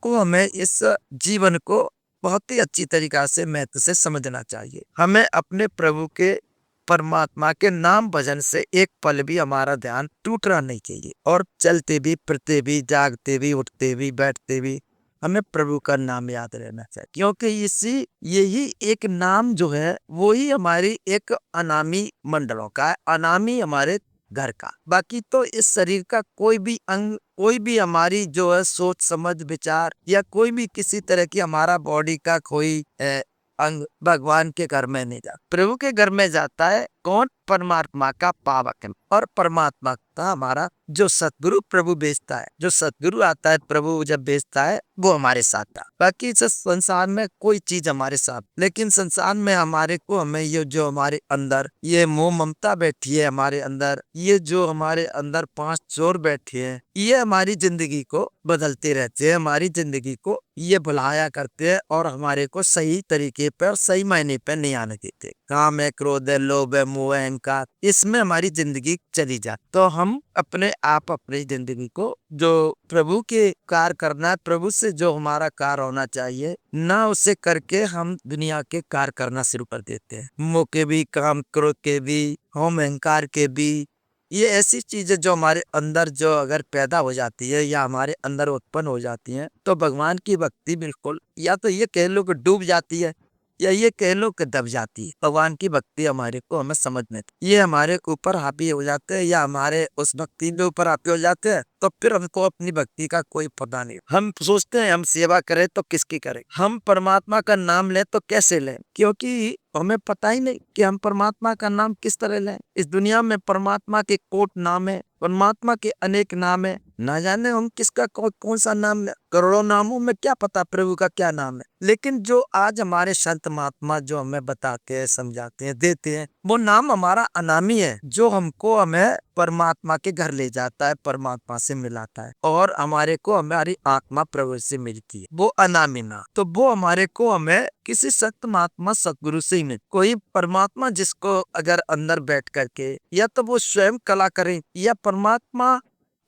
को हमें इस जीवन को बहुत ही अच्छी तरीका से महत्व से समझना चाहिए। हमें अपने प्रभु के परमात्मा के नाम भजन से एक पल भी हमारा ध्यान टूटना नहीं चाहिए और चलते भी फिरते भी जागते भी उठते भी बैठते भी हमें प्रभु का नाम याद रहना चाहिए, क्योंकि यही एक नाम जो है वो ही हमारी एक अनामी मंडलों का है, अनामी हमारे घर का। बाकी तो इस शरीर का कोई भी अंग, कोई भी हमारी जो है सोच समझ विचार या कोई भी किसी तरह की हमारा बॉडी का कोई अंग भगवान के घर में नहीं जाता, प्रभु के घर में जाता है। कौन? परमात्मा का पावक है। और परमात्मा का हमारा जो सतगुरु प्रभु भेजता है, जो सतगुरु आता है प्रभु जब भेजता है वो हमारे साथ था। बाकी इस संसार में कोई चीज हमारे साथ, लेकिन संसार में हमारे को हमें ये जो हमारे अंदर ये मोह ममता बैठी है, हमारे अंदर ये जो हमारे अंदर 5 चोर बैठे हैं, ये हमारी जिंदगी को बदलते रहते हैं, हमारी जिंदगी को ये भुलाया करते हैं और हमारे को सही तरीके पर सही मायने पर नहीं आने देते। काम है, क्रोध है, लोभ है, मोह है, अहंकार, इसमें हमारी जिंदगी चली जाती। तो हम अपने आप अपनी जिंदगी को जो प्रभु के कार्य करना है, प्रभु से जो हमारा कार्य होना चाहिए ना, उसे करके हम दुनिया के कार्य करना शुरू कर देते हैं। मोह के भी, काम क्रोध के भी, हम अहंकार के भी, ये ऐसी चीजें जो हमारे अंदर जो अगर पैदा हो जाती है या हमारे अंदर उत्पन्न हो जाती हैं, तो भगवान की भक्ति बिल्कुल या तो ये कह लो कि डूब जाती है या ये कह लो कि दब जाती है। भगवान की भक्ति हमारे को हमें समझ में ये हमारे ऊपर हावी हो जाते हैं या हमारे उस भक्ति के ऊपर हावी हो जाते हैं, तो फिर हमको अपनी भक्ति का कोई पता नहीं। हम सोचते हैं हम सेवा करें तो किसकी करें, हम परमात्मा का नाम लें तो कैसे लें, क्योंकि हमें पता ही नहीं कि हम परमात्मा का नाम किस तरह लें। इस दुनिया में परमात्मा के कोट नाम है, परमात्मा के अनेक नाम है, ना जाने हम किसका कौन सा नाम ले। करोड़ों नामों में क्या पता प्रभु का क्या नाम है। लेकिन जो आज हमारे संत महात्मा जो हमें बताते हैं, समझाते हैं, देते हैं, वो नाम हमारा अनामी है, जो हमको हमें परमात्मा के घर ले जाता है, परमात्मा से मिलाता है और हमारे को हमारी आत्मा प्रभु से मिलती है, वो अनामी नाम। तो वो हमारे को हमें किसी संत महात्मा सतगुरु से ही मिल, कोई परमात्मा जिसको अगर अंदर बैठ करके या तो वो स्वयं कला करे या परमात्मा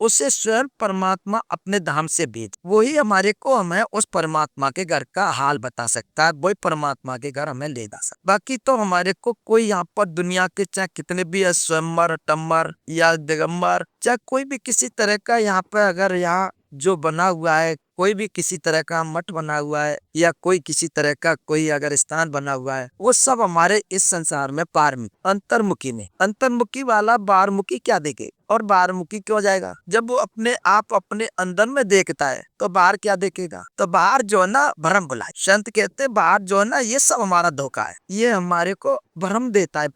उसे स्वयं परमात्मा अपने धाम से भेज, वही हमारे को हमें उस परमात्मा के घर का हाल बता सकता है, वही परमात्मा के घर हमें ले जा सकता। बाकी तो हमारे को कोई यहाँ पर दुनिया के चाहे कितने भी स्वयंवर टम्बर या दिगंबर चाहे कोई भी किसी तरह का यहाँ पर अगर यहाँ जो बना हुआ है, कोई भी किसी तरह का मठ बना हुआ है या कोई किसी तरह का कोई अगर स्थान बना हुआ है, वो सब हमारे इस संसार में पारमुखी अंतर्मुखी नहीं। अंतर्मुखी वाला बाहरमुखी क्या देखे और बाहरमुखी क्यों जाएगा? जब वो अपने आप अपने अंदर में देखता है तो बाहर क्या देखेगा? तो बाहर जो है ना भ्रम बुलाए। संत कहते बाहर जो है ना ये सब हमारा धोखा है, ये हमारे को भ्रम देता है,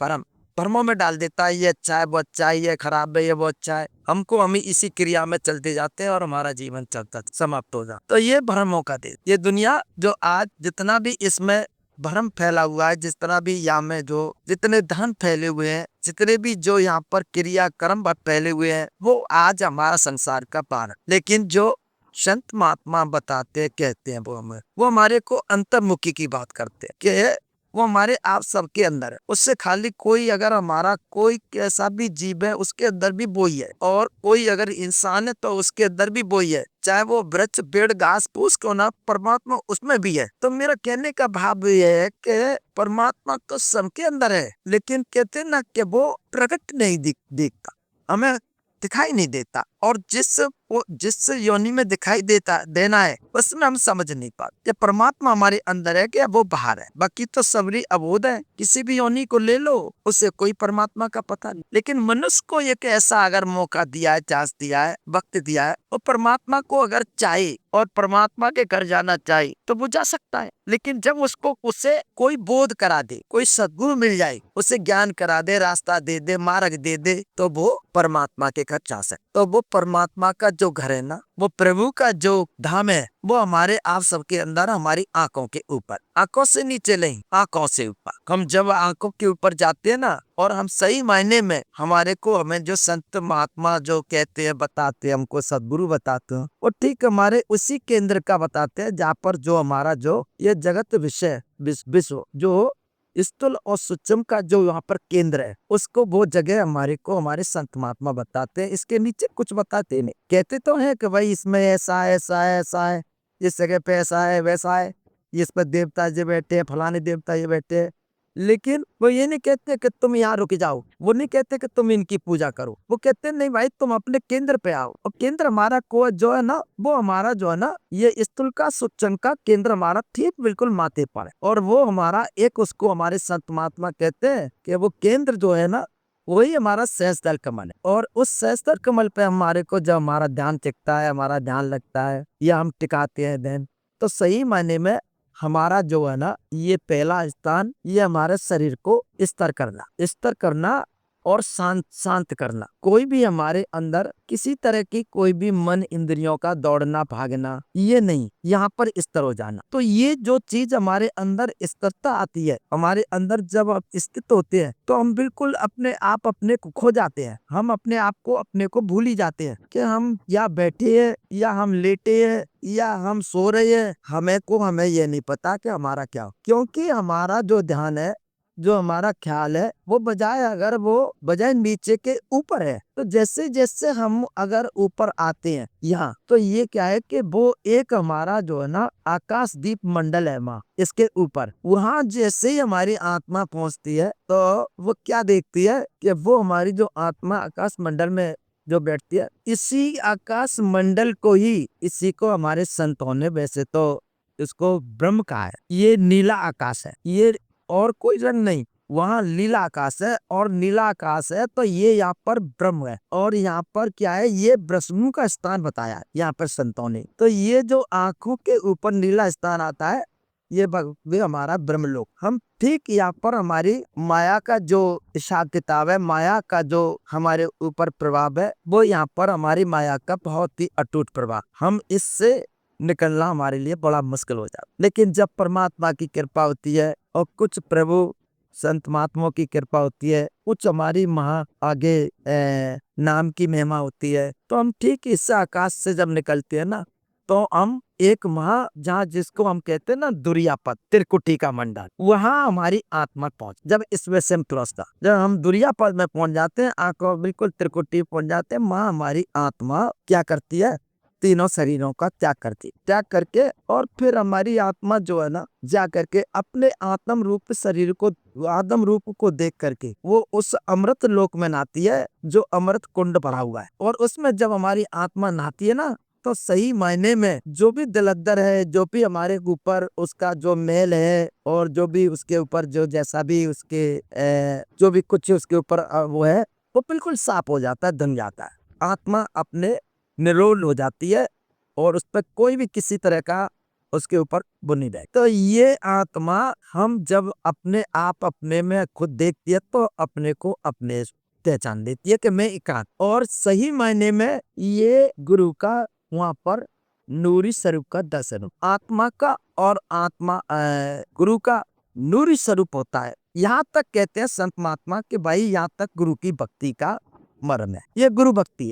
भ्रमों में डाल देता है, ये अच्छा है वो अच्छा है, ये खराब है ये वो अच्छा है। हमको हम इसी क्रिया में चलते जाते हैं और हमारा जीवन चलता समाप्त हो जाता। तो ये भ्रमों का देश, ये दुनिया जो आज जितना भी इसमें भ्रम फैला हुआ है, जिस तरह भी यहाँ में जो जितने धन फैले हुए हैं, जितने भी जो यहाँ पर क्रिया कर्म फैले हुए हैं, वो आज हमारा संसार का पार। लेकिन जो संत महात्मा बताते कहते हैं वो हमारे को अंतर्मुखी की बात करते हैं कि वो हमारे आप सबके अंदर है। उससे खाली कोई अगर हमारा कोई कैसा भी जीव है उसके अंदर भी वो ही है, और कोई अगर इंसान है तो उसके अंदर भी वो ही है, चाहे वो वृक्ष पेड़ घास फूस क्यों ना, परमात्मा उसमें भी है। तो मेरा कहने का भाव ये है कि परमात्मा तो सबके अंदर है, लेकिन कहते ना कि वो प्रकट नहीं दिखता, हमें दिखाई नहीं देता, और जिस योनि में दिखाई देना है उसमें हम समझ नहीं पाते कि परमात्मा हमारे अंदर है कि वो बाहर है। बाकी तो सबरी अबोध है, किसी भी योनि को ले लो उसे कोई परमात्मा का पता नहीं। लेकिन मनुष्य को एक ऐसा अगर मौका दिया है, चांस दिया है, वक्त दिया है, और परमात्मा को अगर चाहे और परमात्मा के घर जाना चाहे तो वो जा सकता है। लेकिन जब उसे कोई बोध करा दे, कोई सद्गुरु मिल जाए, उसे ज्ञान करा दे, रास्ता दे दे, मार्ग दे दे, तो वो परमात्मा के घर जा सकता। तो वो परमात्मा का जो घर है ना, वो प्रभु का जो धाम है, वो हमारे आप सबके अंदर, हमारी आंखों के ऊपर, आंखों से नीचे नहीं, आंखों से ऊपर। हम जब आंखों के ऊपर जाते हैं ना, और हम सही मायने में हमारे को हमें जो संत महात्मा जो कहते हैं, बताते हैं, हमको सद्गुरु बताते हैं, वो ठीक हमारे उसी केंद्र का बताते हैं जहाँ पर जो हमारा जो ये जगत विषय विश्व जो स्थूल और सूक्ष्म का जो यहाँ पर केंद्र है, उसको वो जगह हमारे को हमारे संत महात्मा बताते हैं। इसके नीचे कुछ बताते नहीं, कहते तो हैं कि भाई इसमें ऐसा है ऐसा है ऐसा है, जिस जगह पे ऐसा है वैसा है, इस पर देवता ये बैठे हैं, फलाने देवता ये बैठे हैं। लेकिन वो ये नहीं कहते कि तुम यहाँ रुक जाओ, वो नहीं कहते कि तुम इनकी पूजा करो, वो कहते नहीं भाई तुम अपने केंद्र पे आओ। और केंद्र हमारा को जो है ना, वो हमारा जो है ना, ये स्थूल का सूक्ष्म का केंद्र हमारा ठीक बिल्कुल माथे पर है। और वो हमारा एक, उसको हमारे संत महात्मा कहते हैं कि वो केंद्र जो है ना, वही हमारा सहस्त्र कमल है। और उस सहस्त्र कमल पे हमारे को जब हमारा ध्यान टिकता है, हमारा ध्यान लगता है या हम टिकाते हैं ध्यान, तो सही मायने में हमारा जो है ना, ये पहला स्थान, ये हमारे शरीर को स्थिर करना और शांत शांत करना। कोई भी हमारे अंदर किसी तरह की कोई भी मन इंद्रियों का दौड़ना भागना ये नहीं, यहाँ पर स्थिर हो जाना। तो ये जो चीज हमारे अंदर स्थिरता आती है, हमारे अंदर जब हम स्थित होते हैं, तो हम बिल्कुल अपने आप अपने को खो जाते हैं। हम अपने आप को अपने को भूल ही जाते हैं कि हम या बैठे हैं या हम लेटे हैं या हम सो रहे हैं। हमें ये नहीं पता कि हमारा क्या हो, क्योंकि हमारा जो ध्यान है, जो हमारा ख्याल है, वो बजाय नीचे के ऊपर है। तो जैसे जैसे हम अगर ऊपर आते हैं यहाँ, तो ये क्या है कि वो एक हमारा जो है ना आकाश दीप मंडल है माँ, इसके ऊपर वहाँ जैसे ही हमारी आत्मा पहुँचती है, तो वो क्या देखती है कि वो हमारी जो आत्मा आकाश मंडल में जो बैठती है, इसी आकाश मंडल को ही, इसी को हमारे संतों ने वैसे तो इसको ब्रह्म कहा है। ये नीला आकाश है, ये और कोई रंग नहीं, वहाँ नीला आकाश है। और नीला आकाश है तो ये यहाँ पर ब्रह्म है। और यहाँ पर क्या है, ये ब्रह्म का स्थान बताया है यहाँ पर संतों ने। तो ये जो आंखों के ऊपर नीला स्थान आता है, ये वे हमारा ब्रह्मलोक। हम ठीक यहाँ पर हमारी माया का जो हिसाब किताब है, माया का जो हमारे ऊपर प्रभाव है, वो यहाँ पर हमारी माया का बहुत ही अटूट प्रभाव, हम इससे निकलना हमारे लिए बड़ा मुश्किल हो जाता। लेकिन जब परमात्मा की कृपा होती है और कुछ प्रभु संत महात्माओं की कृपा होती है, कुछ हमारी आगे नाम की महिमा होती है, तो हम ठीक इस आकाश से जब निकलते हैं ना, तो हम एक जहाँ जिसको हम कहते हैं ना दुरियापद, त्रिकुटी का मंडल, वहाँ हमारी आत्मा पहुंच, जब इसमें से जब हम दुरियापद में पहुंच जाते हैं, आंखों बिल्कुल त्रिकुटी पहुंच जाते हैं, वहाँ हमारी आत्मा क्या करती है, तीनों शरीरों का त्याग करके और फिर हमारी आत्मा जो है ना, जा करके अपने आत्म रूप शरीर को, आत्म रूप को देख करके वो उस अमृत लोक में नहाती है, जो अमृत कुंड भरा हुआ है। और उसमें जब हमारी आत्मा नहाती है ना, तो सही मायने में जो भी दलदर है, जो भी हमारे ऊपर उसका जो मैल है, और जो भी उसके ऊपर जो जैसा भी उसके जो भी कुछ उसके ऊपर वो है, वो बिल्कुल साफ हो जाता है, धन जाता है। आत्मा अपने निरोल हो जाती है और उस पर कोई भी किसी तरह का उसके ऊपर बुनी रहे। तो ये आत्मा हम जब अपने आप अपने में खुद देखती है, तो अपने को अपने पहचान देती है कि मैं एकांत। और सही मायने में ये गुरु का वहाँ पर नूरी स्वरूप का दर्शन, आत्मा का और आत्मा गुरु का नूरी स्वरूप होता है। यहाँ तक कहते हैं संत महात्मा कि भाई यहाँ तक गुरु की भक्ति का मर्म है, ये गुरु भक्ति है।